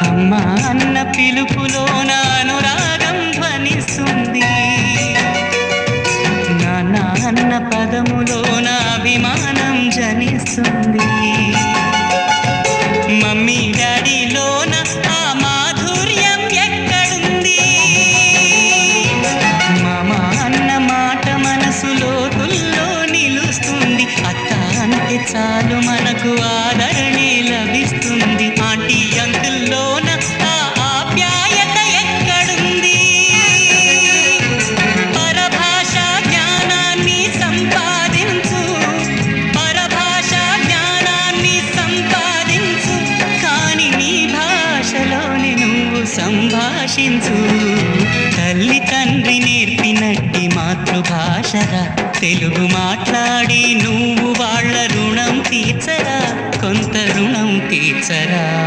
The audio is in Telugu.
అమ్మా అన్న పిలుపులోన అనురాగం ధ్వనిస్తుంది, నాన్న అన్న పదములోన అభిమానం జనిస్తుంది, మమ్మీ డాడీలోన ఆ మాధుర్యం ఎక్కడుంది, మామ అన్న మాట మనసులో తుల్లో నిలుస్తుంది, అత్త అంటే చాలు మనకు ఆదరణే లభిస్తుంది, ఆంటీ అంకుల్లోన ఆ ఆప్యాయత ఎక్కడుంది, పరభాష జ్ఞానాన్ని సంపాదించు, పరభాష జ్ఞానాన్ని సంపాదించు, కాని నీ భాషలోనే నువ్వు సంభాషించు, తల్లి తండ్రి నేర్పినట్టి మాతృభాషరా, తెలుగు మాట్లాడి నువ్వు వాళ్ళ రుణం తీర్చరా, కొంత రుణం తీర్చరా.